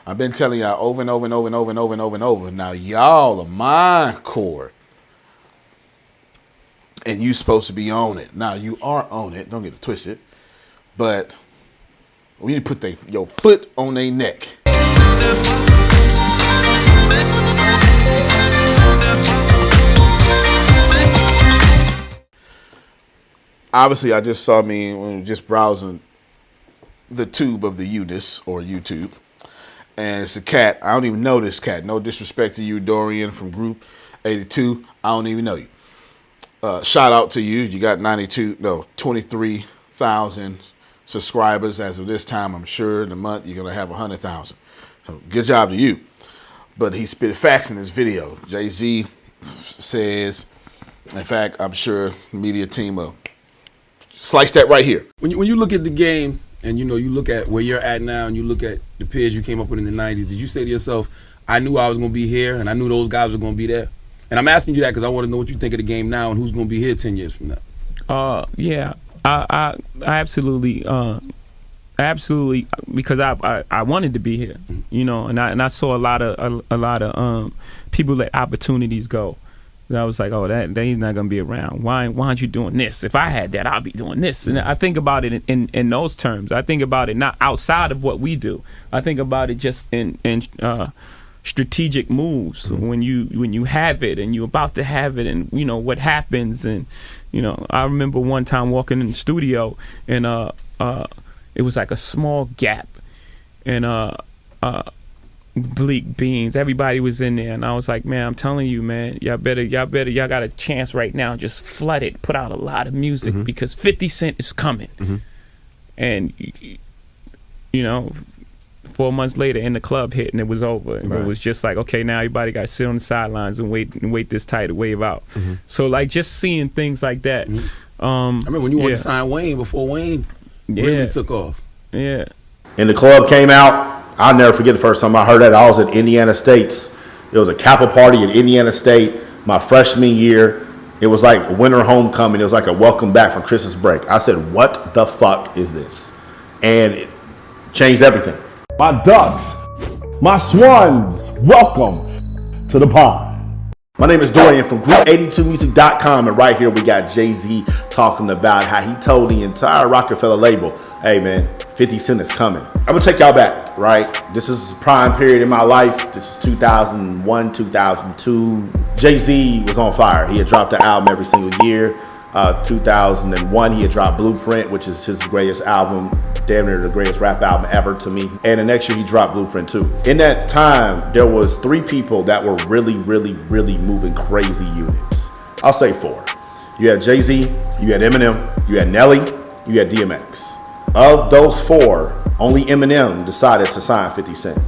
I've been telling y'all over and over and over and over and over and over and over. Now y'all are my core. And you supposed to be on it. Now you are on it. Don't get it twisted. But we need to put your foot on their neck. Obviously, I just saw me when just browsing the tube of the Eunice or YouTube. And it's a cat. I don't even know this cat. No disrespect to you, Dorian from Group 82. I don't even know you. Shout out to you. You got 23,000 subscribers as of this time. I'm sure in a month you're going to have 100,000. So good job to you. But he spit facts in this video. Jay-Z says, in fact, I'm sure the media team will slice that right here. When you look at the game, and you look at where you're at now, and you look at the peers you came up with in the 90s, did you say to yourself, I knew I was going to be here, and I knew those guys were going to be there? And I'm asking you that because I want to know what you think of the game now and who's going to be here 10 years from now. Yeah, I absolutely, because I wanted to be here, and I saw a lot of people let opportunities go. I was like, oh, that he's not gonna be around. Why aren't you doing this? If I had that, I'll be doing this. And I think about it in those terms. I think about it not outside of what we do. I think about it just in strategic moves. When you have it and you're about to have it, and what happens. And I remember one time walking in the studio, and it was like a small gap, and Bleak Beans, everybody was in there, and I was like, man, I'm telling you, man, y'all got a chance right now. Just flood it, put out a lot of music, because 50 Cent is coming. And 4 months later, and the club hit, and it was over. And it was just like, okay, now everybody got to sit on the sidelines and wait this tidal wave out. So like just seeing things like that. I remember when you wanted to sign Wayne before Wayne really took off. And the club came out. I'll never forget the first time I heard that. I was at Indiana State's. It was a Kappa party at Indiana State my freshman year. It was like winter homecoming. It was like a welcome back from Christmas break. I said, what the fuck is this? And it changed everything. My ducks, my swans, welcome to the pond. My name is Dorian from Group82Music.com, and right here we got Jay-Z talking about how he told the entire Roc-A-Fella label, hey man, 50 Cent is coming. I'm gonna take y'all back, right? This is a prime period in my life. This is 2001, 2002. Jay-Z was on fire. He had dropped an album every single year. 2001, he had dropped Blueprint, which is his greatest album, damn near the greatest rap album ever to me. And the next year he dropped Blueprint 2. In that time, there was 3 people that were really, really, really moving crazy units. I'll say 4. You had Jay-Z, you had Eminem, you had Nelly, you had DMX. Of those 4, only Eminem decided to sign 50 Cent.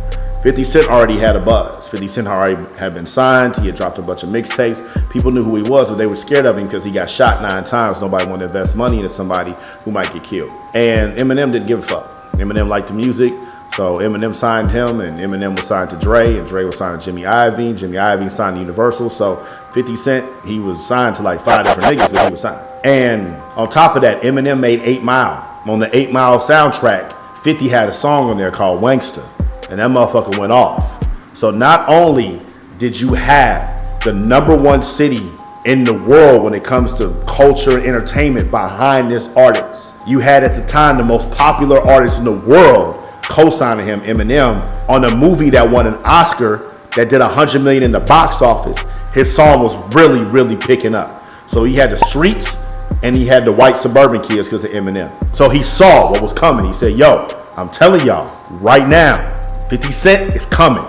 50 Cent already had a buzz. 50 Cent already had been signed. He had dropped a bunch of mixtapes. People knew who he was, but they were scared of him because he got shot 9 times. Nobody wanted to invest money into somebody who might get killed. And Eminem didn't give a fuck. Eminem liked the music, so Eminem signed him, and Eminem was signed to Dre, and Dre was signed to Jimmy Iovine. Jimmy Iovine signed to Universal. So 50 Cent, he was signed to like 5 different niggas, but he was signed. And on top of that, Eminem made 8 Mile. On the 8 Mile soundtrack, 50 had a song on there called Wankster. And that motherfucker went off. So not only did you have the #1 city in the world when it comes to culture and entertainment behind this artist, you had at the time the most popular artist in the world co-signing him, Eminem, on a movie that won an Oscar that did $100 million in the box office. His song was really, really picking up. So he had the streets and he had the white suburban kids because of Eminem. So he saw what was coming. He said, yo, I'm telling y'all right now, 50 Cent is coming.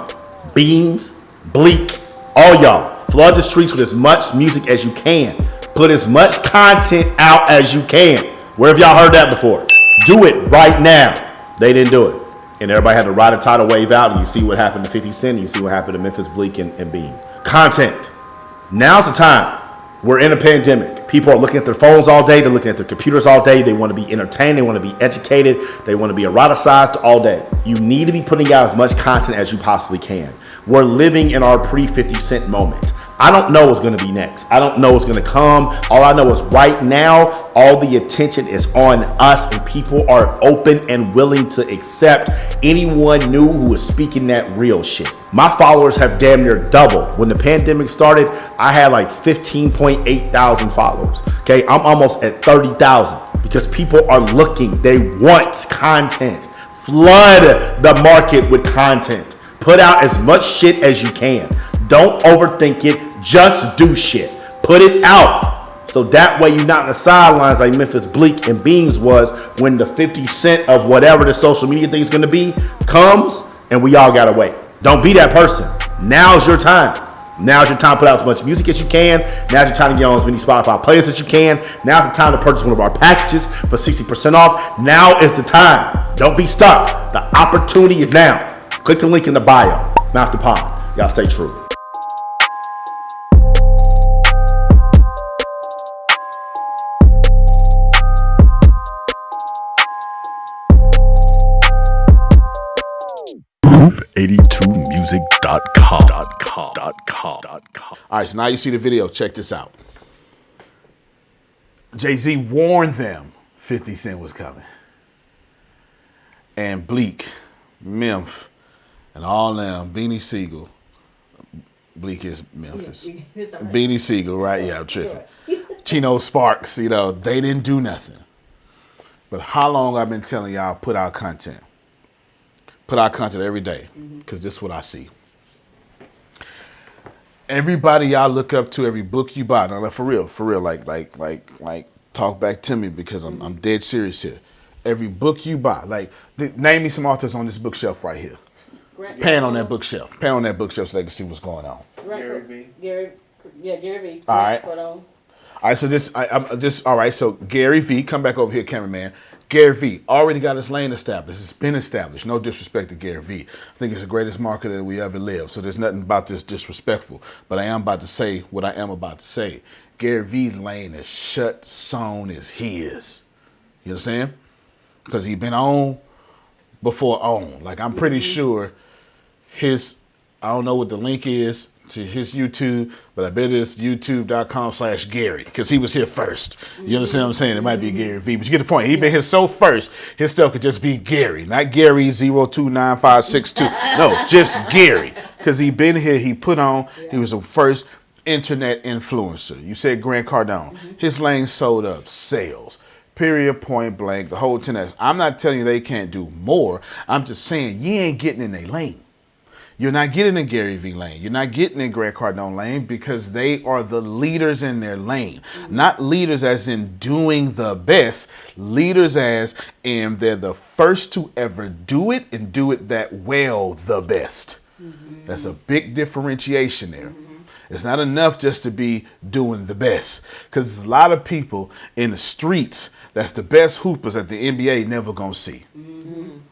Beans, Bleak, all y'all, flood the streets with as much music as you can. Put as much content out as you can. Where have y'all heard that before? Do it right now. They didn't do it. And everybody had to ride a tidal wave out, and you see what happened to 50 Cent, and you see what happened to Memphis Bleak and Bean. Content. Now's the time. We're in a pandemic. People are looking at their phones all day. They're looking at their computers all day. They want to be entertained. They want to be educated. They want to be eroticized all day. You need to be putting out as much content as you possibly can. We're living in our pre-50 Cent moment. I don't know what's going to be next. I don't know what's going to come. All I know is right now, all the attention is on us, and people are open and willing to accept anyone new who is speaking that real shit. My followers have damn near doubled. When the pandemic started, I had like 15.8 thousand followers. Okay, I'm almost at 30,000 because people are looking. They want content. Flood the market with content. Put out as much shit as you can. Don't overthink it. Just do shit. Put it out. So that way you're not in the sidelines like Memphis Bleak and Beans was when the 50 cent of whatever the social media thing is going to be comes and we all got to wait. Don't be that person. Now's your time. Now's your time to put out as much music as you can. Now's your time to get on as many Spotify playlists as you can. Now's the time to purchase one of our packages for 60% off. Now is the time. Don't be stuck. The opportunity is now. Click the link in the bio. Not the pod. Y'all stay true. Group82music.com. All right, so now you see the video. Check this out. Jay-Z warned them 50 Cent was coming. And Bleak, Memph, and all them, Beanie Siegel. Bleak is Memphis. Beanie Siegel, right? Yeah, I'm tripping. Chino Sparks, they didn't do nothing. But how long I've been telling y'all put out content? Put out content every day, because this is what I see. Everybody y'all look up to, every book you buy, now for real, like talk back to me because I'm dead serious here. Every book you buy, name me some authors on this bookshelf right here. Pan on that bookshelf. Pan on that bookshelf so they can see what's going on. Gary V. Gary V. All right. All right, so all right, so Gary V, come back over here, cameraman. Gary V already got his lane established. It's been established. No disrespect to Gary V. I think he's the greatest marketer that we ever lived. So there's nothing about this disrespectful. But I am about to say what I am about to say. Gary V lane is shut, sewn as his. You understand? Because he been on before on. Like I'm pretty sure I don't know what the link is to his YouTube, but I bet it's youtube.com/Gary because he was here first. You understand what I'm saying? It might be Gary V, but you get the point. He been here so first, his stuff could just be Gary, not Gary 029562. No, just Gary because he been here. He put on. He was the first internet influencer. You said Grant Cardone. His lane sold up sales. Period, point blank, the whole 10S. I'm not telling you they can't do more. I'm just saying you ain't getting in their lane. You're not getting in Gary V lane. You're not getting in Grant Cardone lane because they are the leaders in their lane. Not leaders as in doing the best. Leaders as in they're the first to ever do it and do it that well the best. That's a big differentiation there. It's not enough just to be doing the best because a lot of people in the streets that's the best hoopers that the NBA never gonna see.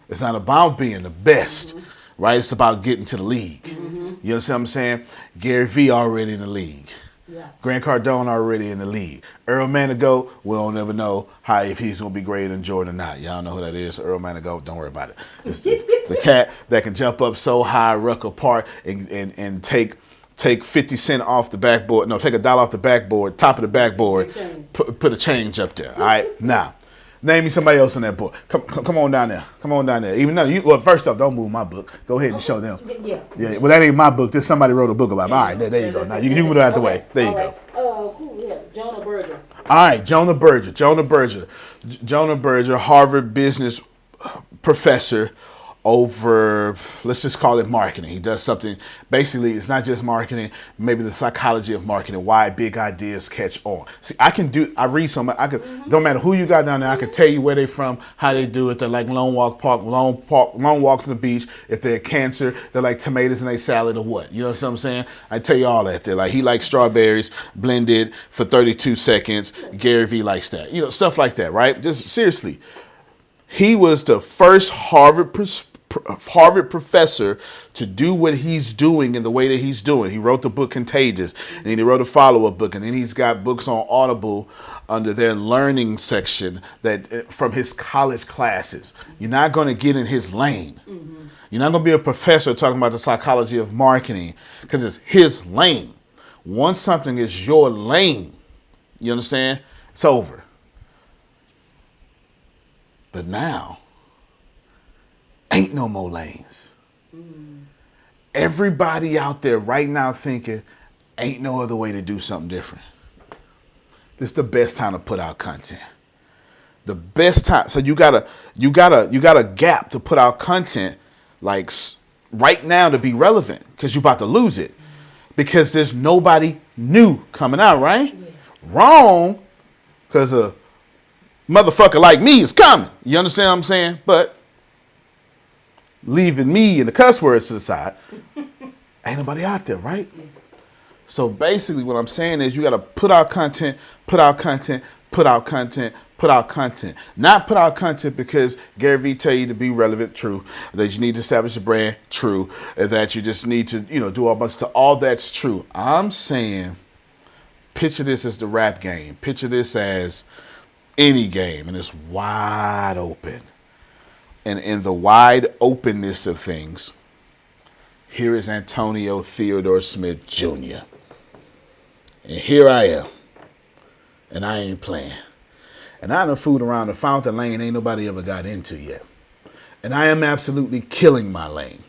It's not about being the best. Right? It's about getting to the league. You understand what I'm saying? Gary V already in the league. Yeah. Grant Cardone already in the league. Earl Manigault, we don't ever know if he's going to be greater than Jordan or not. Y'all know who that is. Earl Manigault, don't worry about it. It's the cat that can jump up so high, ruck apart, and take 50 cent off the backboard. No, take $1 off the backboard, top of the backboard, put a change up there. All right? Now. Name me somebody else in that book. Come on down there. Come on down there. Even though first off, don't move my book. Go ahead and show them. Yeah. Well, that ain't my book. This somebody wrote a book about it. All right, there you go. Now you can move it out the way. There you go. Jonah Berger. All right, Jonah Berger, Harvard business professor over, let's just call it marketing. He does something, basically, it's not just marketing, maybe the psychology of marketing, why big ideas catch on. See, I read something, don't matter who you got down there, I can tell you where they're from, how they do it. They're like long walk to the beach. If they're cancer, they're like tomatoes in a salad or what. You know what I'm saying? I tell you all that. They're like, he likes strawberries blended for 32 seconds. Gary V likes that. Stuff like that, right? Just seriously. He was the first Harvard professor to do what he's doing in the way that he's doing. He wrote the book Contagious, and then he wrote a follow-up book, and then he's got books on Audible under their learning section that from his college classes. You're not going to get in his lane. You're not going to be a professor talking about the psychology of marketing because it's his lane. Once something is your lane, you understand? It's over. But now, ain't no more lanes. Everybody out there right now thinking, ain't no other way to do something different. This is the best time to put out content. The best time. So you got a gap to put out content like right now to be relevant, because you're about to lose it because there's nobody new coming out, right? Yeah. Wrong, because a motherfucker like me is coming. You understand what I'm saying? But leaving me and the cuss words to the side, ain't nobody out there, right? Yeah. So basically what I'm saying is you got to put out content, put out content, put out content, put out content. Not put out content because Gary Vee tell you to be relevant, true. That you need to establish a brand, true. That you just need to, do a bunch of stuff. All that's true. I'm saying picture this as the rap game. Picture this as any game, and it's wide open. And in the wide openness of things, here is Antonio Theodore Smith Jr. And here I am. And I ain't playing. And I done fooled around the fountain lane ain't nobody ever got into yet. And I am absolutely killing my lane.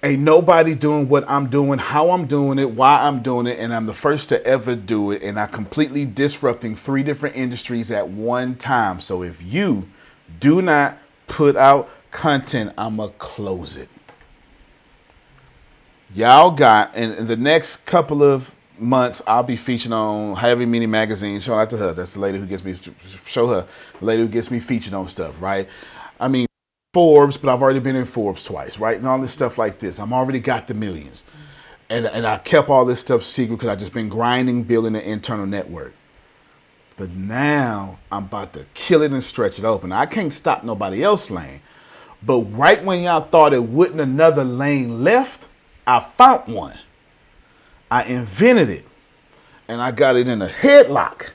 Ain't nobody doing what I'm doing, how I'm doing it, why I'm doing it, and I'm the first to ever do it, and I'm completely disrupting 3 different industries at one time. So if you do not put out content, I'ma close it. Y'all got, in the next couple of months, I'll be featured on Heavy Mini Magazine. Shout out to her. That's the lady who gets me, show her, the lady who gets me featured on stuff, right? I mean, Forbes, but I've already been in Forbes twice, right? And all this stuff like this. I'm already got the millions. And I kept all this stuff secret because I've just been grinding, building an internal network. But now I'm about to kill it and stretch it open. I can't stop nobody else's lane. But right when y'all thought it wouldn't another lane left, I found one. I invented it. And I got it in a headlock.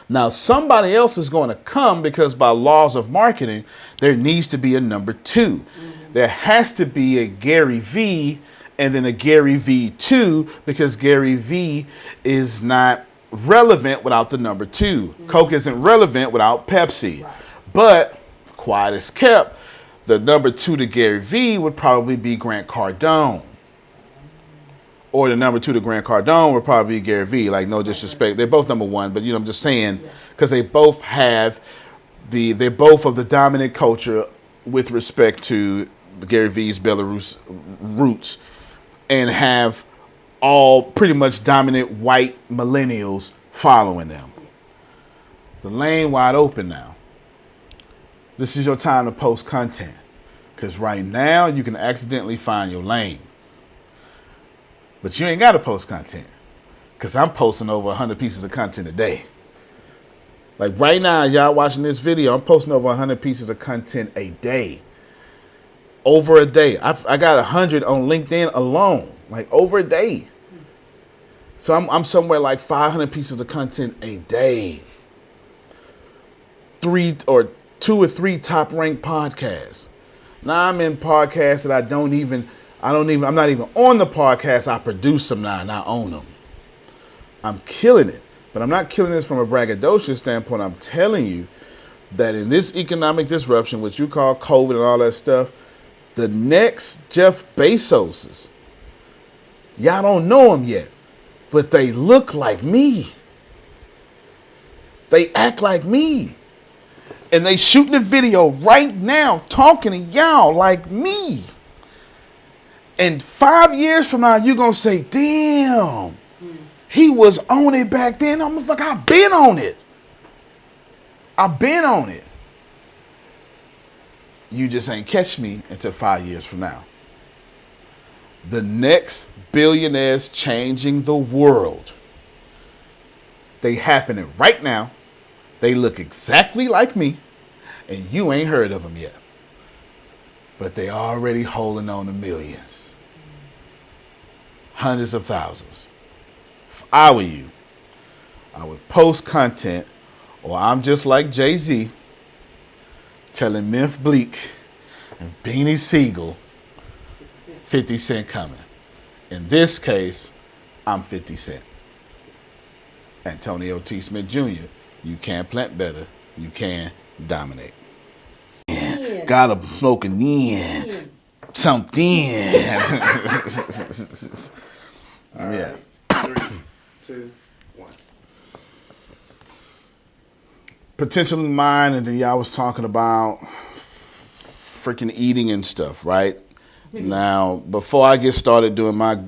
Now, somebody else is going to come because by laws of marketing, there needs to be a number 2. Mm-hmm. There has to be a Gary V and then a Gary V2 because Gary V is not relevant without the number 2. Mm-hmm. Coke isn't relevant without Pepsi. Right. But, quiet as kept, the number 2 to Gary V would probably be Grant Cardone. Or the number 2 to Grant Cardone would probably be Gary Vee. Like, no disrespect. They're both number 1, but, I'm just saying, because they both have they're both of the dominant culture with respect to Gary Vee's Belarus roots and have all pretty much dominant white millennials following them. The lane wide open now. This is your time to post content. Because right now, you can accidentally find your lane. But you ain't got to post content because I'm posting over 100 pieces of content a day. Like right now, y'all watching this video, I'm posting over 100 pieces of content a day. Over a day. I got 100 on LinkedIn alone, like over a day. So I'm somewhere like 500 pieces of content a day. 2 or 3 top ranked podcasts. Now I'm in podcasts that I'm not even on the podcast. I produce them now and I own them. I'm killing it. But I'm not killing this from a braggadocious standpoint. I'm telling you that in this economic disruption, which you call COVID and all that stuff, the next Jeff Bezoses, y'all don't know them yet, but they look like me. They act like me. And they shooting a video right now talking to y'all like me. And 5 years from now, you're going to say, damn, he was on it back then. I'm like, I've been on it. I've been on it. You just ain't catch me until 5 years from now. The next billionaires changing the world. They happening right now. They look exactly like me. And you ain't heard of them yet. But they already holding on to millions. Hundreds of thousands. If I were you, I would post content, or I'm just like Jay-Z telling Memphis Bleak and Beanie Siegel 50 Cent coming. In this case, I'm 50 Cent. Antonio T. Smith Jr., you can plant better. You can dominate. Yeah. Gotta smoke in. Something. Yes. 3, 2, 1. Potential in mind, and then y'all was talking about freaking eating and stuff, right? Now, before I get started doing my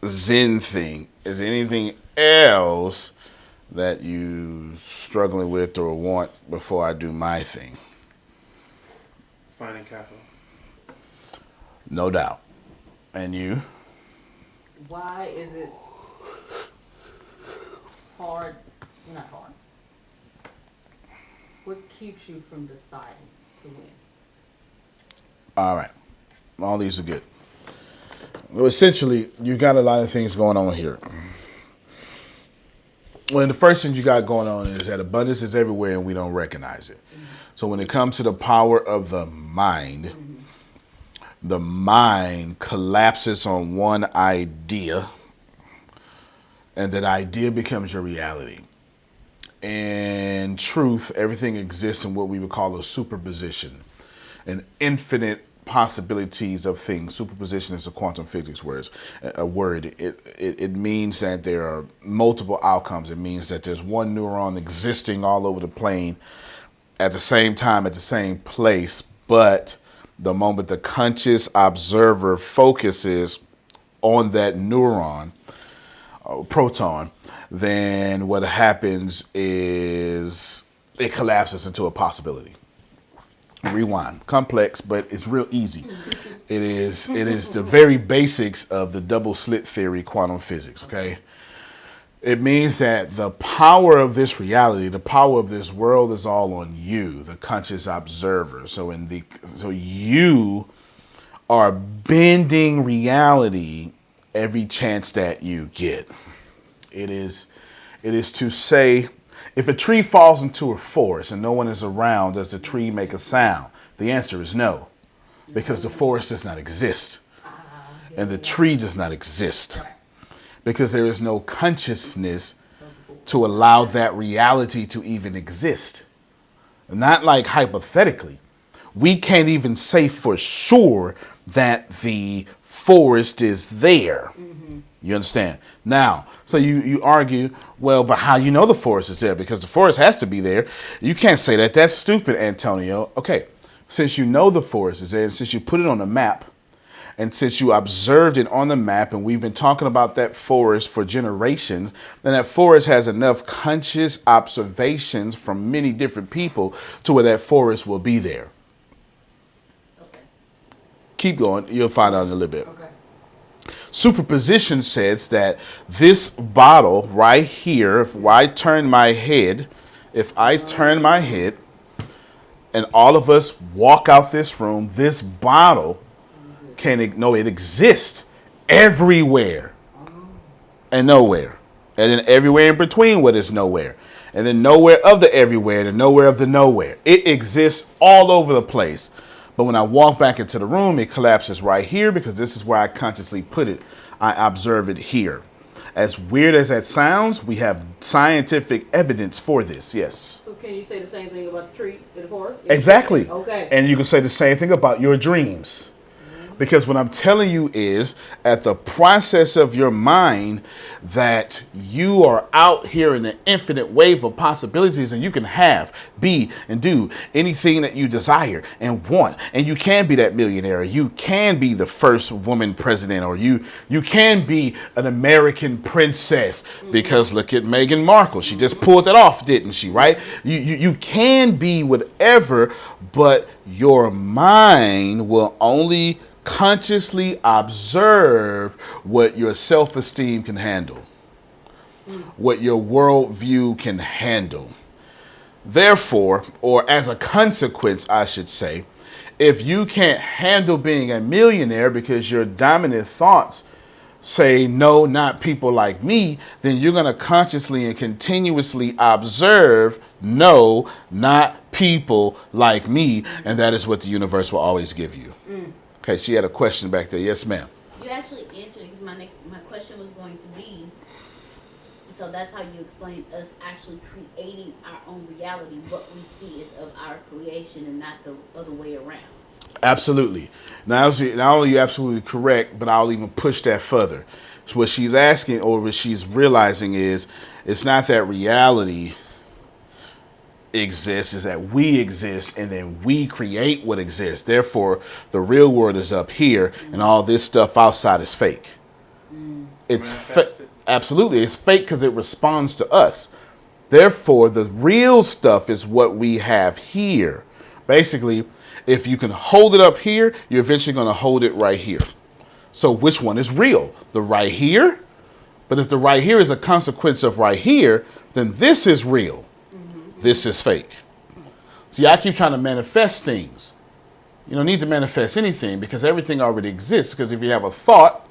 Zen thing, is there anything else that you struggling with or want before I do my thing? Finding capital. No doubt. And you? Why is it hard? Not hard. What keeps you from deciding to win? All right. All these are good. Well, essentially, you got a lot of things going on here. Well, the first thing you got going on is that abundance is everywhere and we don't recognize it. Mm-hmm. So when it comes to the power of the mind, the mind collapses on one idea, and that idea becomes your reality. In truth, everything exists in what we would call a superposition, an infinite possibilities of things. Superposition is a quantum physics word. It means that there are multiple outcomes. It means that there's one neuron existing all over the plane at the same time, at the same place, but the moment the conscious observer focuses on that neuron, proton, then what happens is it collapses into a possibility. Rewind. Complex, but it's real easy. It is the very basics of the double slit theory, quantum physics, okay? It means that the power of this reality, the power of this world is all on you, the conscious observer. So you are bending reality every chance that you get. It is to say, if a tree falls into a forest and no one is around, does the tree make a sound? The answer is no, because the forest does not exist and the tree does not exist, because there is no consciousness to allow that reality to even exist. Not like hypothetically. We can't even say for sure that the forest is there. You understand? Now, so you argue, well, but how you know the forest is there? Because the forest has to be there. You can't say that. That's stupid, Antonio. Okay, since you know the forest is there, and since you put it on the map, and since you observed it on the map, and we've been talking about that forest for generations, then that forest has enough conscious observations from many different people to where that forest will be there. Okay. Keep going. You'll find out in a little bit. Okay. Superposition says that this bottle right here, if I turn my head, and all of us walk out this room, this bottle it exists everywhere and nowhere. And then everywhere in between what is nowhere. And then nowhere of the everywhere and nowhere of the nowhere. It exists all over the place. But when I walk back into the room, it collapses right here because this is where I consciously put it. I observe it here. As weird as that sounds, we have scientific evidence for this. Yes. So can you say the same thing about the tree in the forest? Exactly. Okay. And you can say the same thing about your dreams. Because what I'm telling you is, at the process of your mind, that you are out here in an infinite wave of possibilities, and you can have, be, and do anything that you desire and want. And you can be that millionaire. You can be the first woman president, or you can be an American princess. Because look at Meghan Markle. She just pulled it off, didn't she, right? You can be whatever, but your mind will only consciously observe what your self-esteem can handle, what your worldview can handle. Therefore, or as a consequence, I should say, if you can't handle being a millionaire because your dominant thoughts say, no, not people like me, then you're going to consciously and continuously observe, no, not people like me, and that is what the universe will always give you. Okay, she had a question back there. Yes, ma'am. You actually answered it because my question was so that's how you explain us actually creating our own reality. What we see is of our creation and not the other way around. Absolutely. Not only are you absolutely correct, but I'll even push that further. So what she's asking, or what she's realizing, is it's not that reality exists, is that we exist, and then we create what exists. Therefore, the real world is up here, and all this stuff outside is fake. It's absolutely, it's fake because it responds to us. Therefore, the real stuff is what we have here. Basically, if you can hold it up here, you're eventually going to hold it right here. So which one is real? The right here? But if the right here is a consequence of right here, then this is real. This is fake. See, I keep trying to manifest things. You don't need to manifest anything because everything already exists. Because if you have a thought,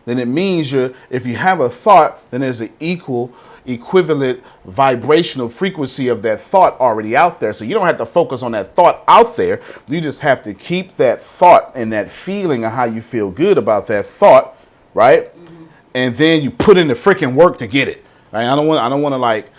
then it means if you have a thought, then there's an equivalent vibrational frequency of that thought already out there. So you don't have to focus on that thought out there. You just have to keep that thought and that feeling of how you feel good about that thought, right? And then you put in the freaking work to get it. Right? I don't want to like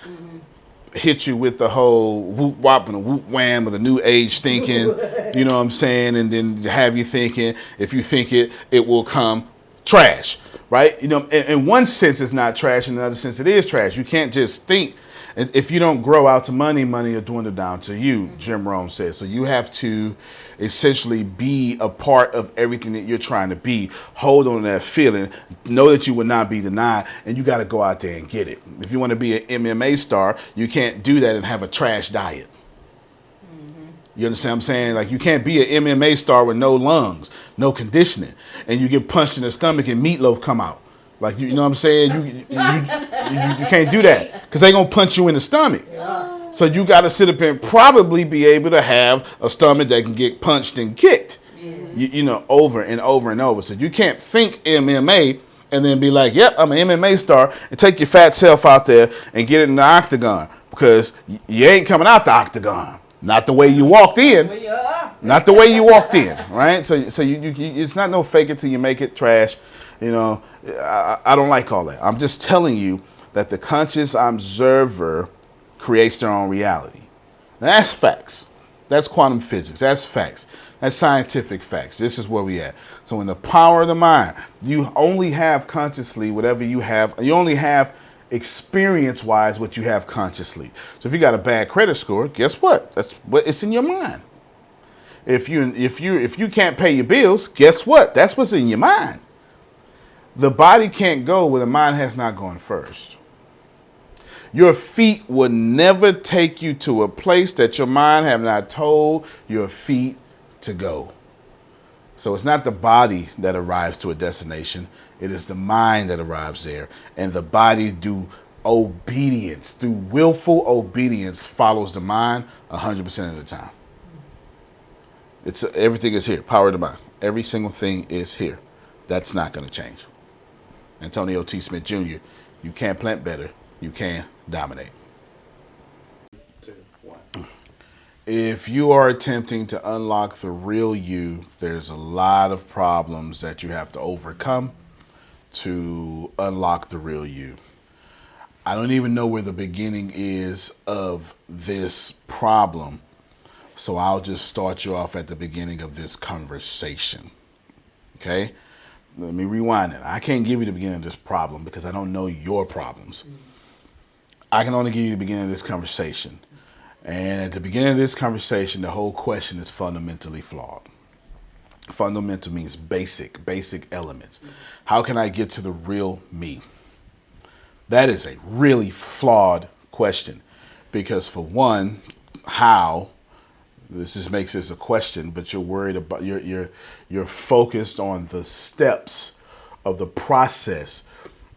hit you with the whole whoop wop and a whoop wham of the new age thinking, you know what I'm saying? And then have you thinking, if you think it will come trash, right? You know, in one sense it's not trash, in another sense it is trash. You can't just think. If you don't grow out to money will dwindle down to you, Jim Rome says. So you have to essentially be a part of everything that you're trying to be. Hold on to that feeling. Know that you will not be denied, and you got to go out there and get it. If you want to be an MMA star, you can't do that and have a trash diet. You understand what I'm saying? Like, you can't be an MMA star with no lungs, no conditioning, and you get punched in the stomach and meatloaf come out. Like, you know what I'm saying? You can't do that because they're going to punch you in the stomach. So you got to sit up and probably be able to have a stomach that can get punched and kicked, you know, over and over and over. So you can't think MMA and then be like, yep, I'm an MMA star, and take your fat self out there and get it in the octagon, because you ain't coming out the octagon. Not the way you walked in. Not the way you walked in, right? So you it's not no fake it till you make it trash. You know, I don't like all that. I'm just telling you that the conscious observer creates their own reality. That's facts. That's quantum physics. That's facts. That's scientific facts. This is where we at. So in the power of the mind, you only have consciously whatever you have. You only have experience-wise what you have consciously. So if you got a bad credit score, guess what? That's what it's in your mind. If you can't pay your bills, guess what? That's what's in your mind. The body can't go where the mind has not gone first. Your feet will never take you to a place that your mind have not told your feet to go. So it's not the body that arrives to a destination. It is the mind that arrives there. And the body, through obedience, through willful obedience, follows the mind 100% of the time. Everything is here. Power of the mind. Every single thing is here. That's not going to change. Antonio T. Smith Jr., you can't plant better. You can dominate. 2, 1. If you are attempting to unlock the real you, there's a lot of problems that you have to overcome to unlock the real you. I don't even know where the beginning is of this problem, so I'll just start you off at the beginning of this conversation. Okay? Let me rewind it. I can't give you the beginning of this problem because I don't know your problems. I can only give you the beginning of this conversation. And at the beginning of this conversation, the whole question is fundamentally flawed. Fundamental means basic elements. How can I get to the real me? That is a really flawed question, because for one, how? This just makes this a question, but you're worried about you're focused on the steps of the process,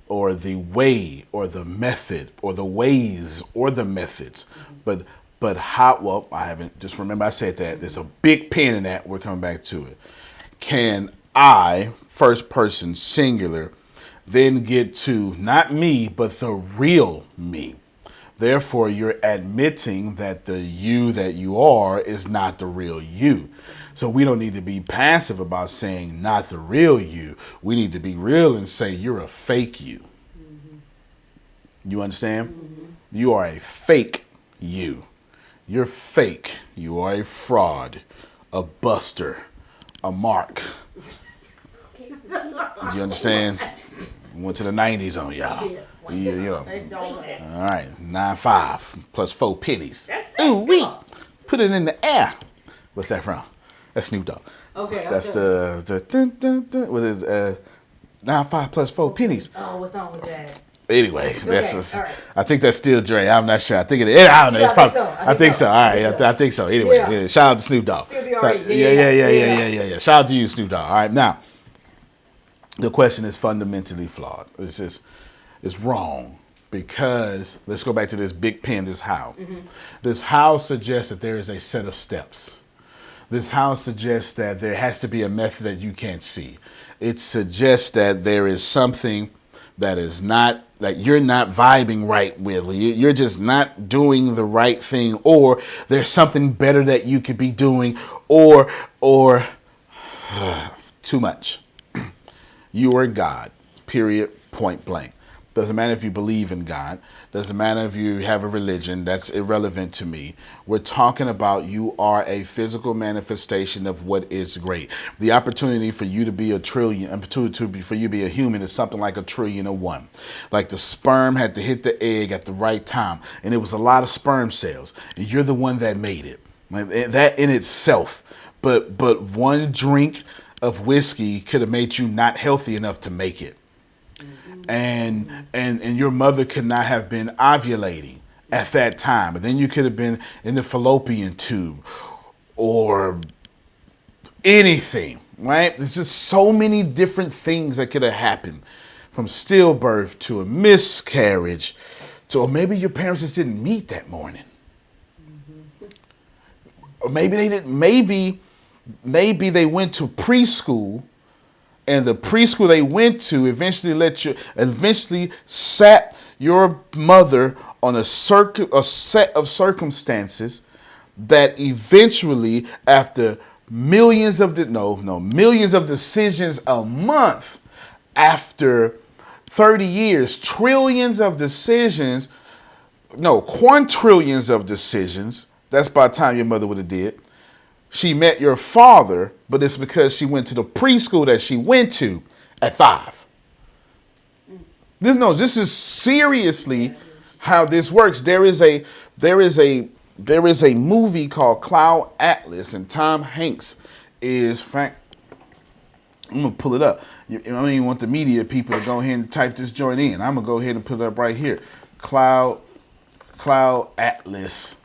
or the way, or the method, or the ways, or the methods. But how? Well, I haven't. Just remember, I said that there's a big pin in that. We're coming back to it. Can I, first person singular, then get to not me, but the real me? Therefore, you're admitting that the you that you are is not the real you. So we don't need to be passive about saying not the real you. We need to be real and say you're a fake you. You understand? You are a fake you. You're fake. You are a fraud, a buster, a mark. You understand? Went to the 90s on y'all. You know. All right, 9.5 plus 4 pennies. Ooh wee! Put it in the air. What's that from? That's Snoop Dogg. Okay. That's the dun, dun, dun, what is 9.5 plus 4 pennies. Oh, what song was that? Anyway, that's all right. I think that's still Dre. I'm not sure. I think it is. I don't know. Yeah, It's probably. I think so. All right, I think so. Anyway, yeah. Shout out to Snoop Dogg. Still be Shout- all right. Yeah. Shout out to you, Snoop Dogg. All right, now the question is fundamentally flawed. It's wrong because let's go back to this big pen. This how. This how suggests that there is a set of steps. This how suggests that there has to be a method that you can't see. It suggests that there is something that is not, that you're not vibing right with. You're just not doing the right thing, or there's something better that you could be doing, or too much. You are God, period, point blank. Doesn't matter if you believe in God. Doesn't matter if you have a religion. That's irrelevant to me. We're talking about you are a physical manifestation of what is great. The opportunity for you to be a trillion, for you to be a human is something like 1,000,000,001. Like the sperm had to hit the egg at the right time. And it was a lot of sperm cells. And you're the one that made it. Like, that in itself. But one drink of whiskey could have made you not healthy enough to make it. And your mother could not have been ovulating at that time. And then you could have been in the fallopian tube or anything, right? There's just so many different things that could have happened, from stillbirth to a miscarriage to, or maybe your parents just didn't meet that morning. Or maybe they didn't, maybe they went to preschool, and the preschool they went to eventually sat your mother on a set of circumstances that eventually, after millions of decisions a month, after 30 years, trillions of decisions, quintillions of decisions. That's by the time your mother would have did. She met your father, but it's because she went to the preschool that she went to at 5. This is seriously how this works. There is a movie called Cloud Atlas, and Tom Hanks is I'm gonna pull it up. I don't even want the media people to go ahead and type this joint in. I'm gonna go ahead and put it up right here. Cloud Atlas,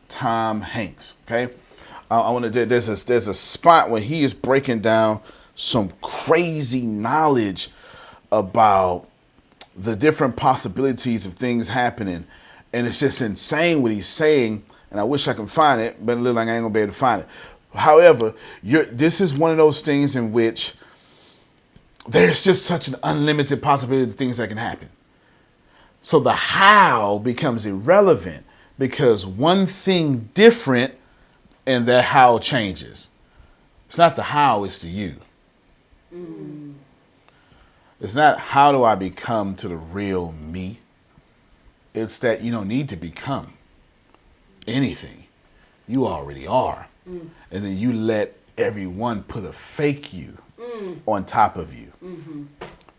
Tom Hanks. Okay. I want to. There's a spot where he is breaking down some crazy knowledge about the different possibilities of things happening, and it's just insane what he's saying. And I wish I could find it, but it looks like I ain't gonna be able to find it. However, this is one of those things in which there's just such an unlimited possibility of things that can happen. So the how becomes irrelevant because one thing different. And that how changes. It's not the how, it's the you. It's not how do I become to the real me. It's that you don't need to become anything. You already are. And then you let everyone put a fake you on top of you.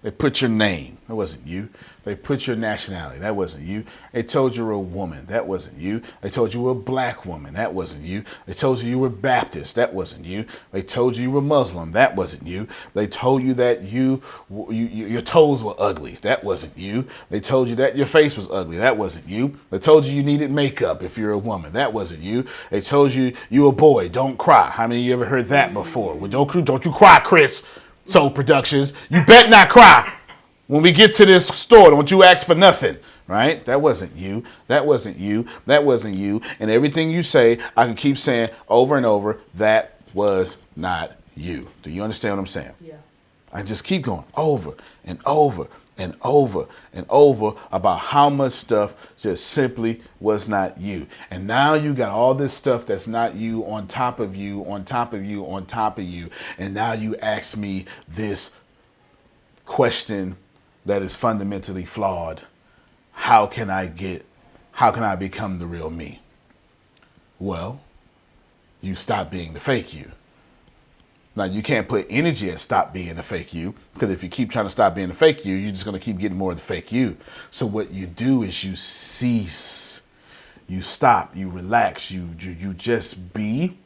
They put your name. That wasn't you. They put your nationality. That wasn't you. They told you you were a woman. That wasn't you. They told you you were a black woman. That wasn't you. They told you you were Baptist. That wasn't you. They told you you were Muslim. That wasn't you. They told you that your toes were ugly. That wasn't you. They told you that your face was ugly. That wasn't you. They told you needed makeup if you're a woman. That wasn't you. They told you a boy. Don't cry. How many of you ever heard that before? Well, don't you cry, Chris. Soul Productions. You bet not cry. When we get to this store, don't you ask for nothing, right? That wasn't you. That wasn't you. That wasn't you. And everything you say, I can keep saying over and over, that was not you. Do you understand what I'm saying? Yeah. I just keep going over and over and over and over about how much stuff just simply was not you. And now you got all this stuff that's not you on top of you, on top of you, on top of you. And now you ask me this question that is fundamentally flawed. how can I become the real me? Well, you stop being the fake you. Now, you can't put energy at stop being the fake you, because if you keep trying to stop being the fake you, you're just going to keep getting more of the fake you. So what you do is you cease, you stop, you relax, you just be,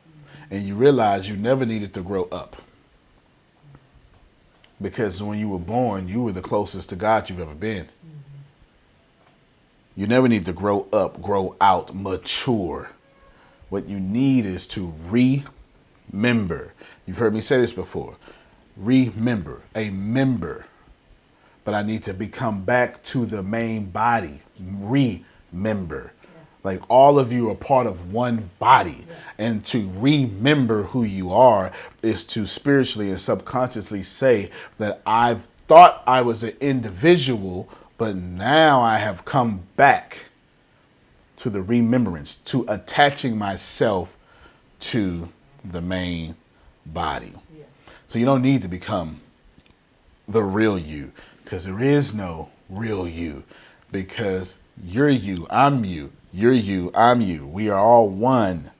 and you realize you never needed to grow up. Because when you were born, you were the closest to God you've ever been. You never need to grow up, grow out, mature. What you need is to remember. You've heard me say this before. Remember, a member. But I need to become back to the main body. Remember. Like all of you are part of one body. And to remember who you are is to spiritually and subconsciously say that I've thought I was an individual, but now I have come back to the remembrance, to attaching myself to the main body. So you don't need to become the real you, because there is no real you, because you're you, I'm you, you're you, I'm you. We are all one.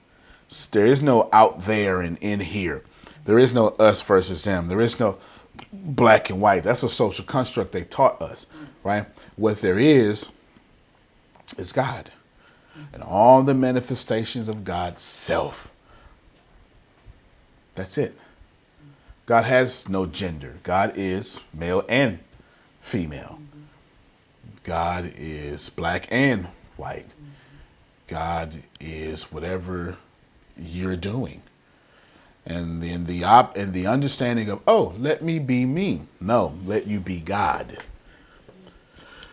There is no out there and in here. There is no us versus them. There is no black and white. That's a social construct they taught us, right? What there is God and all the manifestations of God's self. That's it. God has no gender. God is male and female. God is black and white. God is whatever you're doing. And then the understanding of, oh, let me be me. No, let you be God.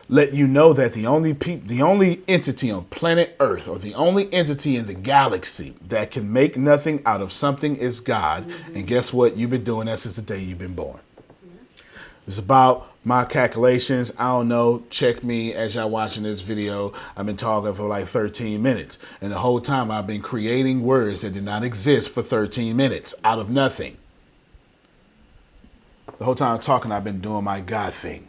Let you know that the only entity on planet Earth, or the only entity in the galaxy that can make nothing out of something is God. And guess what? You've been doing that since the day you've been born. It's about my calculations. I don't know. Check me as y'all watching this video. I've been talking for like 13 minutes. And the whole time I've been creating words that did not exist for 13 minutes out of nothing. The whole time I'm talking, I've been doing my God thing.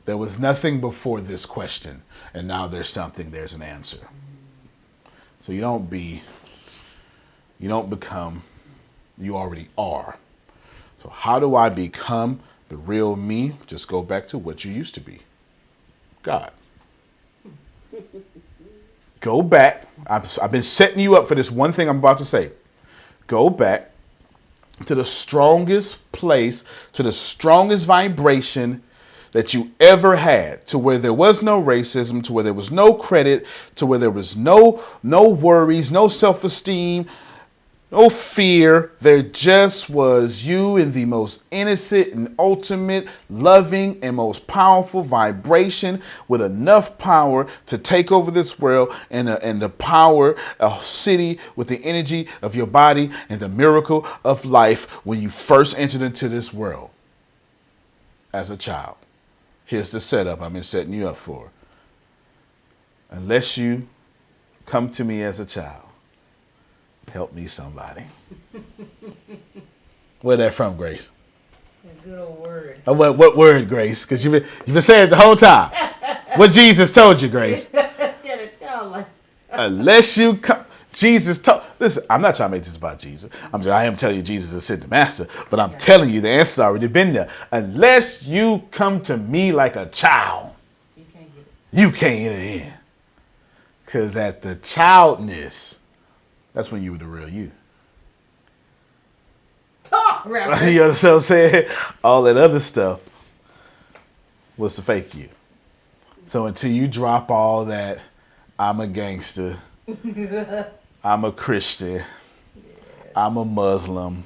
There was nothing before this question, and now there's something, there's an answer. So you don't become, you already are. So how do I become the real me? Just go back to what you used to be. God. Go back. I've been setting you up for this one thing I'm about to say. Go back to the strongest place, to the strongest vibration that you ever had, to where there was no racism, to where there was no credit, to where there was no worries, no self-esteem, no fear. There just was you in the most innocent and ultimate, loving and most powerful vibration, with enough power to take over this world, and the power a city with the energy of your body and the miracle of life when you first entered into this world as a child. Here's the setup I've been setting you up for. Unless you come to me as a child, help me somebody. Where that from, Grace? A good old word. What word, Grace? Because you've been saying it the whole time. What Jesus told you, Grace? Tell a child like, Unless you come. Jesus told. Listen, I'm not trying to make this about Jesus. I am telling you Jesus is the master, but I'm telling you the answer's already been there. Unless you come to me like a child, you can't get it. you can't get it in. Because at the childness, that's when you were the real you. Talk, rapper. You understand what I'm saying? All that other stuff was the fake you. So until you drop all that, I'm a gangster, I'm a Christian, I'm a Muslim,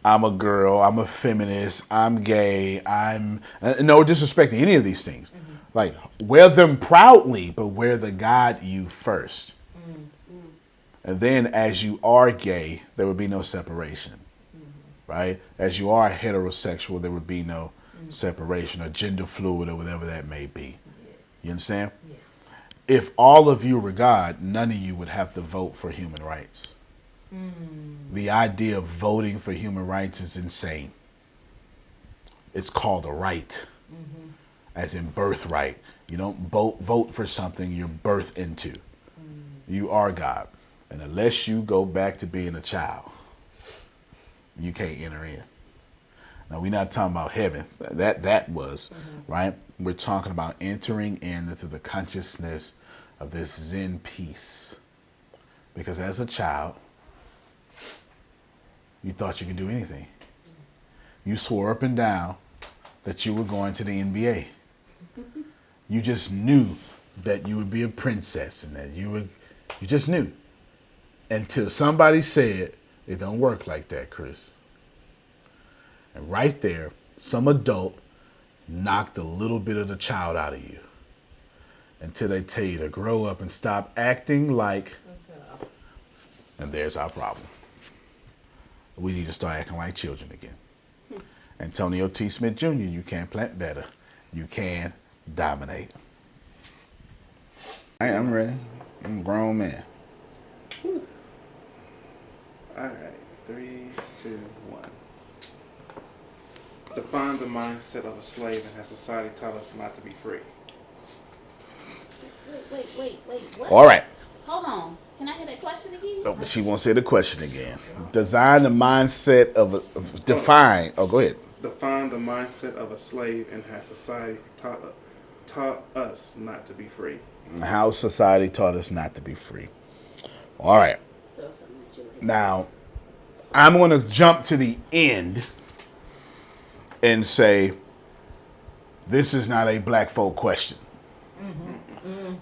I'm a girl, I'm a feminist, I'm gay, I'm no disrespect to any of these things. Like, wear them proudly, but wear the God you first. And then as you are gay, there would be no separation, right? As you are heterosexual, there would be no separation, or gender fluid, or whatever that may be. You understand? If all of you were God, none of you would have to vote for human rights. The idea of voting for human rights is insane. It's called a right, as in birthright. You don't vote for something you're birthed into. You are God. And unless you go back to being a child, you can't enter in. Now, we're not talking about heaven. That was, right? We're talking about entering into the consciousness of this Zen peace. Because as a child, you thought you could do anything. You swore up and down that you were going to the NBA. You just knew that you would be a princess and that you just knew. Until somebody said, it don't work like that, Chris. And right there, some adult knocked a little bit of the child out of you. Until they tell you to grow up and stop acting like, and there's our problem. We need to start acting like children again. Antonio T. Smith Jr., you can plant better. You can dominate. All right, I'm ready. I'm a grown man. All right, 3, 2, 1. Define the mindset of a slave and has society taught us not to be free. Wait. What? All right. Hold on. Can I hear that question again? Oh, but she won't say the question again. Design the mindset define. Oh, go ahead. Define the mindset of a slave and has society taught us not to be free. How society taught us not to be free. All right. Throw something at you. Now, I'm going to jump to the end and say, this is not a black folk question.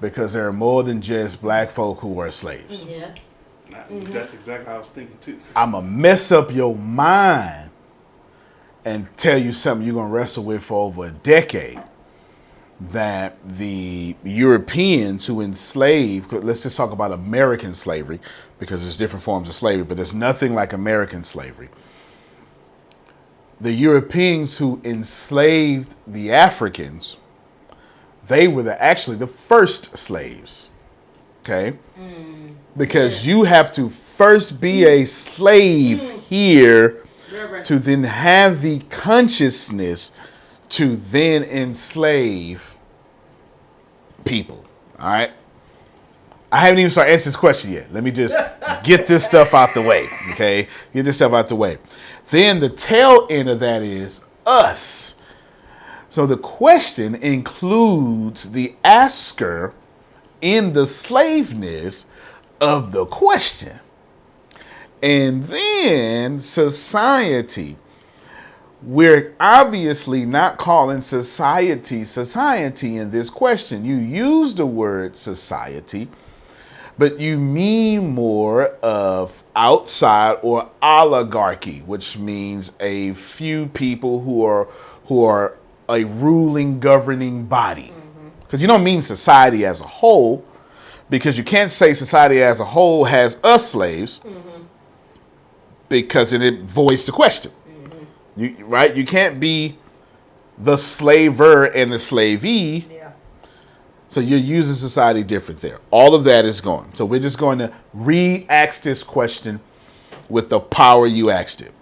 Because there are more than just black folk who were slaves. Yeah. That's exactly how I was thinking too. I'm going to mess up your mind and tell you something you're going to wrestle with for over a decade. That the Europeans who enslaved, let's just talk about American slavery, because there's different forms of slavery, but there's nothing like American slavery. The Europeans who enslaved the Africans, they were actually the first slaves, okay? Because you have to first be a slave here to then have the consciousness to then enslave people, all right? I haven't even started answering this question yet. Let me just get this stuff out the way, okay? Get this stuff out the way. Then the tail end of that is us. So the question includes the asker in the slaveness of the question. And then society. We're obviously not calling society in this question. You use the word society, but you mean more of outside or oligarchy, which means a few people who are a ruling, governing body. Because you don't mean society as a whole, because you can't say society as a whole has us slaves, because then it voids the question. Right? You can't be the slaver and the slavee. Yeah. So you're using society different there. All of that is gone. So we're just going to re-ask this question with the power you asked it.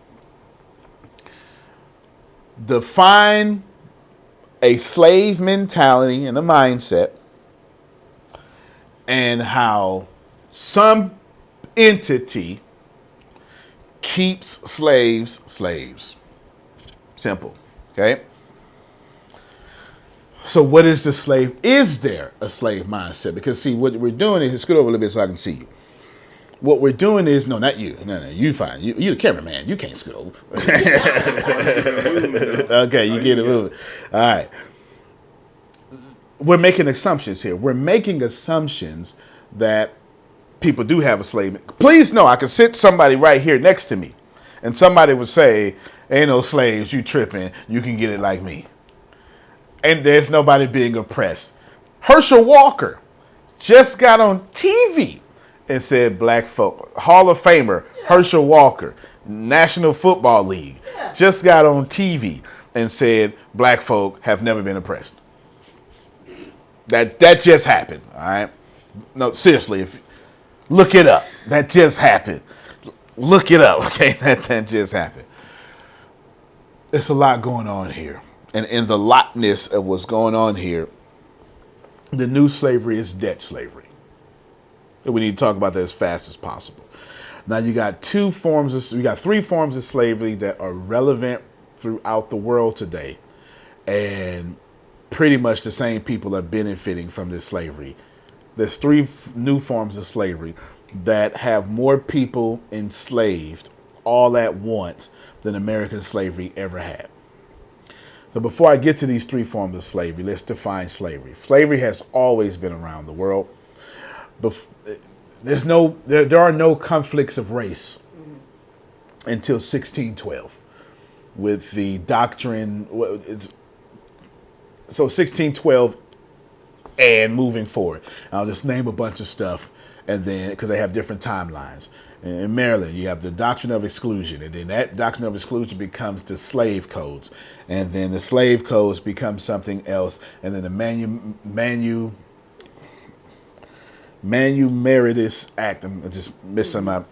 Define a slave mentality and a mindset and how some entity keeps slaves. Simple, okay? So what is the slave? Is there a slave mindset? Because see, what we're doing is, scoot over a little bit so I can see you. What we're doing is, no, not you. No, you fine. You the cameraman. You can't scoot over. Okay, you get it moving. All right. We're making assumptions here. We're making assumptions that people do have a slave. Please know, I could sit somebody right here next to me, and somebody would say, ain't no slaves, you tripping, you can get it like me. And there's nobody being oppressed. Herschel Walker just got on TV and said black folk, Hall of Famer, Herschel Walker, National Football League, just got on TV and said black folk have never been oppressed. That just happened, all right? No, seriously, look it up. That just happened. Look it up, okay? That just happened. There's a lot going on here. And in the lotness of what's going on here, The new slavery is debt slavery. And we need to talk about that as fast as possible. Now you got three forms of slavery that are relevant throughout the world today. And pretty much the same people are benefiting from this slavery. There's three new forms of slavery that have more people enslaved all at once than American slavery ever had. So before I get to these three forms of slavery, let's define slavery. Slavery has always been around the world. There are no conflicts of race until 1612 with the doctrine. So 1612 and moving forward. I'll just name a bunch of stuff, and then because they have different timelines. In Maryland, you have the doctrine of exclusion, and then that doctrine of exclusion becomes the slave codes, and then the slave codes become something else, and then the Manumitous Act. I'm just missing my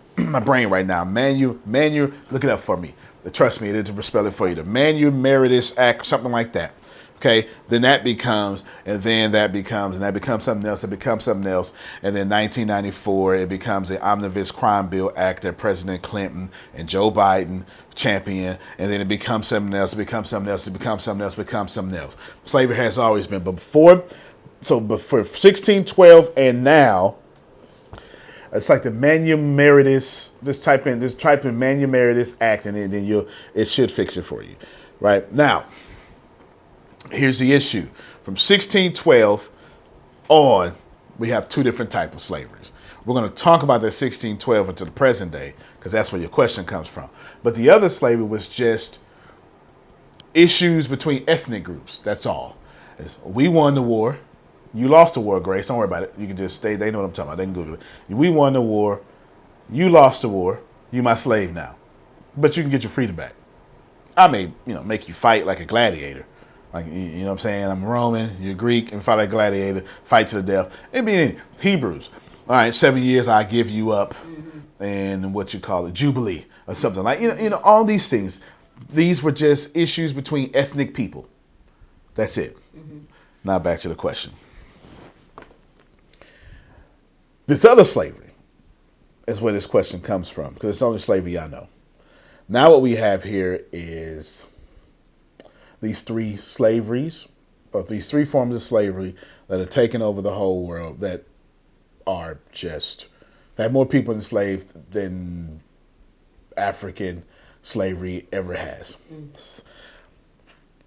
brain right now. Look it up for me. Trust me, it'll spell it for you. The Manumitous Act, something like that. Okay, then that becomes, and then that becomes, and that becomes something else, it becomes something else. And then 1994, it becomes the Omnibus Crime Bill Act that President Clinton and Joe Biden champion. And then it becomes something else, it becomes something else, it becomes something else, it becomes something else. Slavery has always been. But before 1612 and now, it's like the Manumitous, just type in Manumitous Act, and then it should fix it for you. Right? Now, here's the issue. From 1612 on, we have two different types of slaveries. We're going to talk about that 1612 until the present day, because that's where your question comes from. But the other slavery was just issues between ethnic groups. That's all. We won the war. You lost the war, Grace. Don't worry about it. You can just stay. They know what I'm talking about. They can Google it. We won the war. You lost the war. You my slave now. But you can get your freedom back. I may, make you fight like a gladiator. Like, you know what I'm saying? I'm Roman, you're Greek, and fight like a gladiator, fight to the death. It be Hebrews. All right, 7 years I give you up, and what you call it, Jubilee, or something like, all these things. These were just issues between ethnic people. That's it. Now back to the question. This other slavery is where this question comes from, because it's the only slavery I know. Now what we have here is these three slaveries, or these three forms of slavery that are taking over the whole world, that have more people enslaved than African slavery ever has.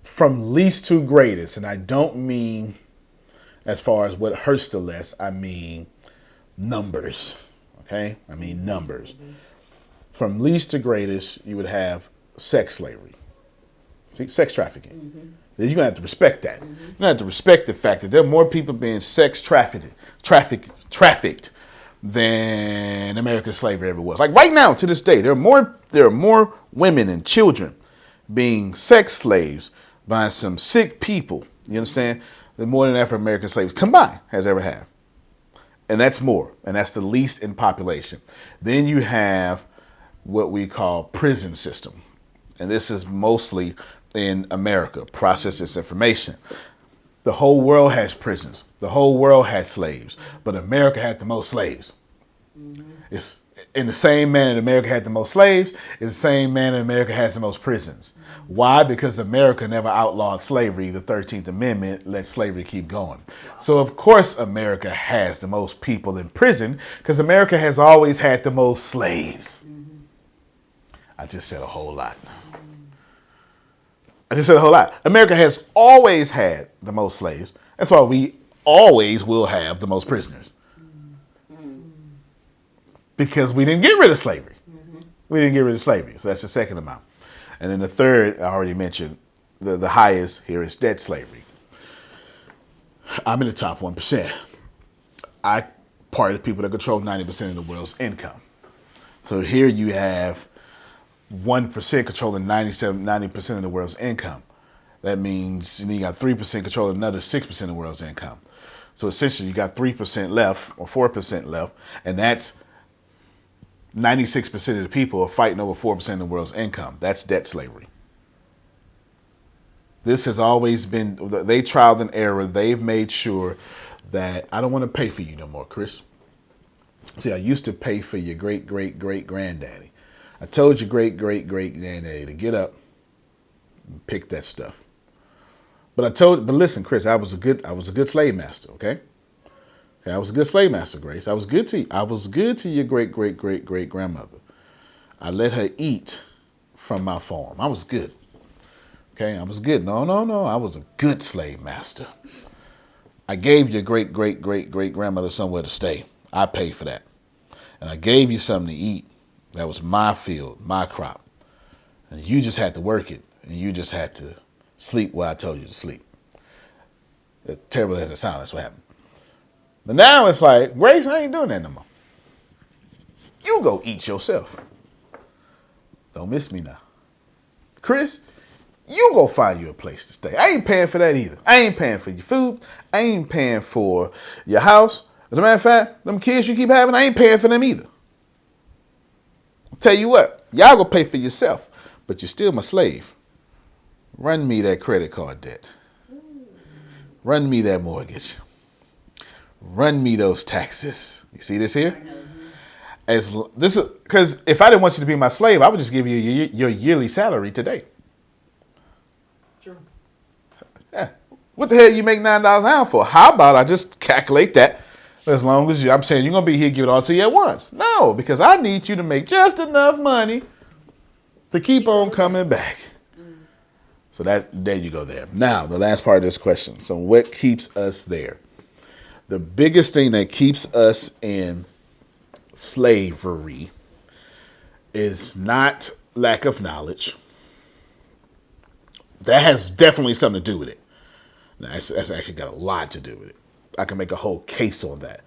From least to greatest, and I don't mean as far as what hurts the less, I mean numbers. Okay? I mean numbers. From least to greatest, you would have sex slavery. See, sex trafficking. You're going to have to respect that. You're going to have to respect the fact that there are more people being sex trafficked than American slavery ever was. Like right now, to this day, there are more women and children being sex slaves by some sick people, you understand, than more than African American slaves combined has ever had. And that's more. And that's the least in population. Then you have what we call prison system. And this is mostly in America, process this information. The whole world has prisons. The whole world has slaves. But America had the most slaves. It's in the same manner that America had the most slaves, it's the same manner America has the most prisons. Why? Because America never outlawed slavery. The 13th Amendment let slavery keep going. So of course America has the most people in prison, because America has always had the most slaves. I just said a whole lot. America has always had the most slaves. That's why we always will have the most prisoners. Because we didn't get rid of slavery. So that's the second amount. And then the third, I already mentioned, the highest here is debt slavery. I'm in the top 1%. I part of the people that control 90% of the world's income. So here you have 1% controlling 90% of the world's income. That means you got 3% controlling another 6% of the world's income. So essentially you got 3% left, or 4% left, and that's 96% of the people are fighting over 4% of the world's income. That's debt slavery. This has always been, they trialed and error. They've made sure that I don't want to pay for you no more, Chris. See, I used to pay for your great-great-great-granddaddy. I told your great-great-great-granddaddy to get up and pick that stuff. But listen, Chris, I was a good slave master, okay? I was a good slave master, Grace. I was good to you. I was good to your great-great-great-great-grandmother. I let her eat from my farm. I was good. Okay, I was good. No. I was a good slave master. I gave your great-great-great-great-grandmother somewhere to stay. I paid for that. And I gave you something to eat. That was my field, my crop. And you just had to work it. And you just had to sleep where I told you to sleep. As terrible as it sounds, that's what happened. But now it's like, Grace, I ain't doing that no more. You go eat yourself. Don't miss me now. Chris, you go find you a place to stay. I ain't paying for that either. I ain't paying for your food. I ain't paying for your house. As a matter of fact, them kids you keep having, I ain't paying for them either. I'll tell you what, y'all go pay for yourself, but you're still my slave. Run me that credit card debt. Run me that mortgage. Run me those taxes. You see this here? Because if I didn't want you to be my slave, I would just give you your yearly salary today. True. Yeah. What the hell you make $9 an hour for? How about I just calculate that? As long as I'm saying you're going to be here, give it all to you at once. No, because I need you to make just enough money to keep on coming back. So there you go there. Now, the last part of this question. So what keeps us there? The biggest thing that keeps us in slavery is not lack of knowledge. That has definitely something to do with it. That's actually got a lot to do with it. I can make a whole case on that.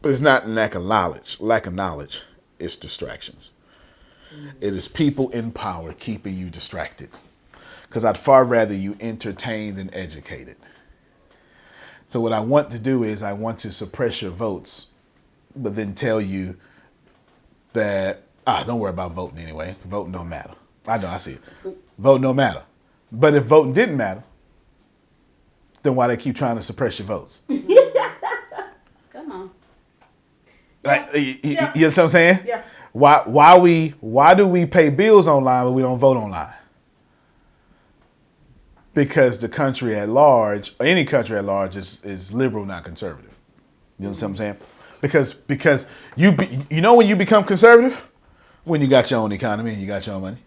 But it's not lack of knowledge. Lack of knowledge is distractions. It is people in power keeping you distracted. Because I'd far rather you entertained than educated. So what I want to do is I want to suppress your votes, but then tell you that, don't worry about voting anyway. Voting don't matter. I know, I see it. Voting don't matter. But if voting didn't matter, then why they keep trying to suppress your votes? Come on. Like, you know what I'm saying? Yeah. Why do we pay bills online but we don't vote online? Because the country at large, or any country at large, is liberal, not conservative. You know what I'm saying? Because you know when you become conservative? When you got your own economy and you got your own money.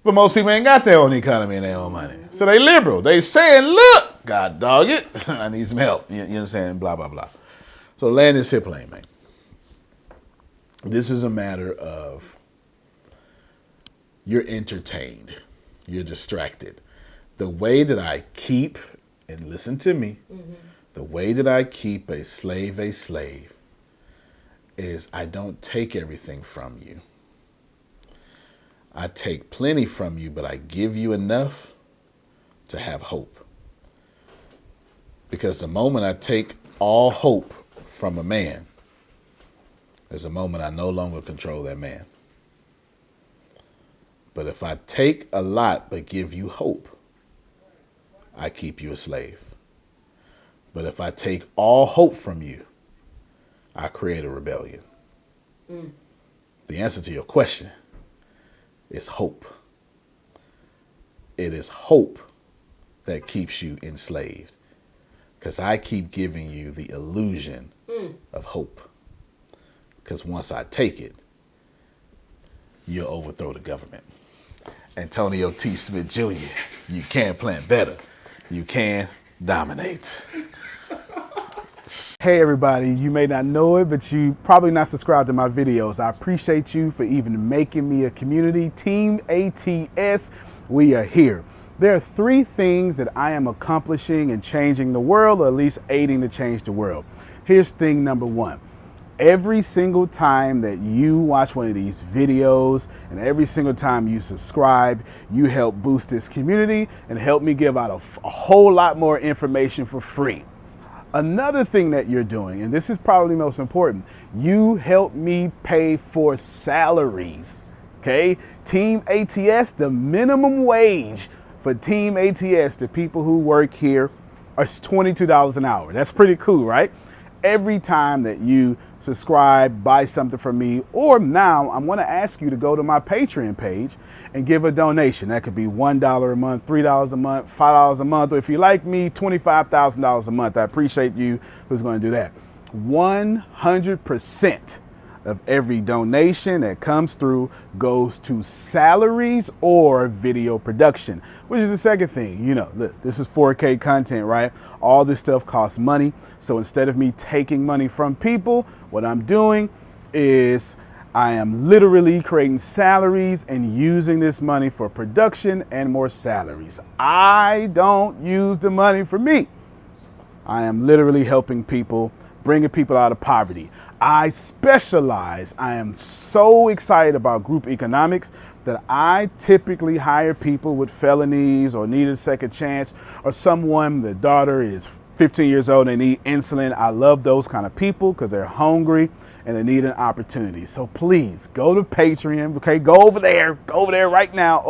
But most people ain't got their own economy and their own money. So they liberal. They saying, look, God dog it, I need some help. You know what I'm saying? Blah, blah, blah. So land this here plane, man. This is a matter of you're entertained. You're distracted. The way that I keep, and listen to me, the way that I keep a slave is I don't take everything from you. I take plenty from you, but I give you enough to have hope. Because the moment I take all hope from a man is the moment I no longer control that man. But if I take a lot but give you hope, I keep you a slave. But if I take all hope from you, I create a rebellion. The answer to your question is hope. It is hope that keeps you enslaved. Because I keep giving you the illusion of hope. Because once I take it, you'll overthrow the government. Antonio T. Smith Jr., you can plan better. You can dominate. Hey everybody, you may not know it, but you probably not subscribed to my videos. I appreciate you for even making me a community. Team ATS, we are here. There are 3 things that I am accomplishing and changing the world, or at least aiding to change the world. Here's thing number 1. Every single time that you watch one of these videos and every single time you subscribe, you help boost this community and help me give out a whole lot more information for free. Another thing that you're doing, and this is probably most important, you help me pay for salaries, okay? Team ATS, the minimum wage for Team ATS, the people who work here It's $22 an hour. That's pretty cool, right? Every time that you subscribe, buy something from me, or now I'm going to ask you to go to my Patreon page and give a donation. That could be $1 a month, $3 a month, $5 a month, or if you like me, $25,000 a month. I appreciate you who's going to do that. 100% of every donation that comes through goes to salaries or video production, which is the second thing. You know, look, this is 4K content, right? All this stuff costs money. So instead of me taking money from people, what I'm doing is I am literally creating salaries and using this money for production and more salaries. I don't use the money for me. I am literally helping people, bringing people out of poverty. I specialize. I am so excited about group economics that I typically hire people with felonies or need a second chance, or someone, the daughter is 15 years old and they need insulin. I love those kind of people because they're hungry and they need an opportunity. So please go to Patreon. Okay, go over there right now.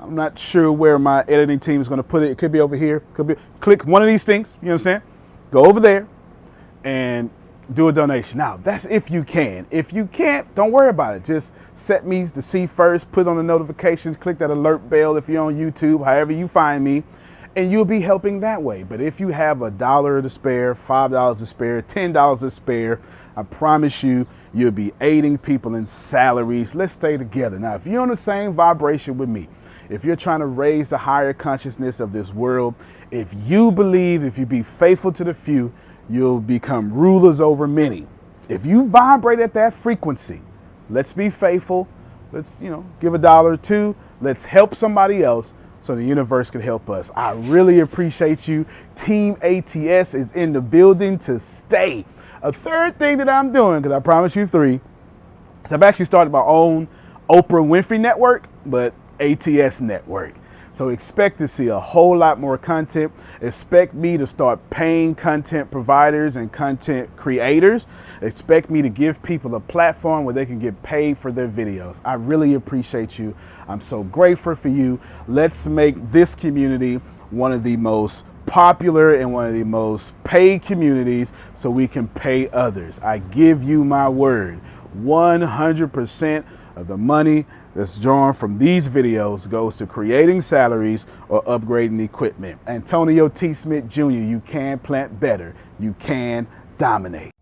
I'm not sure where my editing team is going to put it. It could be over here. Click one of these things. You know what I'm saying? Go over there and do a donation. Now, that's if you can. If you can't, don't worry about it. Just set me to see first, put on the notifications, click that alert bell if you're on YouTube, however you find me, and you'll be helping that way. But if you have $1 to spare, $5 to spare, $10 to spare, I promise you, you'll be aiding people in salaries. Let's stay together. Now, if you're on the same vibration with me, if you're trying to raise the higher consciousness of this world, if you believe, if you be faithful to the few, you'll become rulers over many. If you vibrate at that frequency, let's be faithful. Let's, give $1 or $2. Let's help somebody else so the universe can help us. I really appreciate you. Team ATS is in the building to stay. A third thing that I'm doing, because I promised you 3, is I've actually started my own Oprah Winfrey network, but ATS network. So expect to see a whole lot more content. Expect me to start paying content providers and content creators. Expect me to give people a platform where they can get paid for their videos. I really appreciate you. I'm so grateful for you. Let's make this community one of the most popular and one of the most paid communities so we can pay others. I give you my word. 100% of the money that's drawn from these videos goes to creating salaries or upgrading equipment. Antonio T. Smith Jr., you can plant better. You can dominate.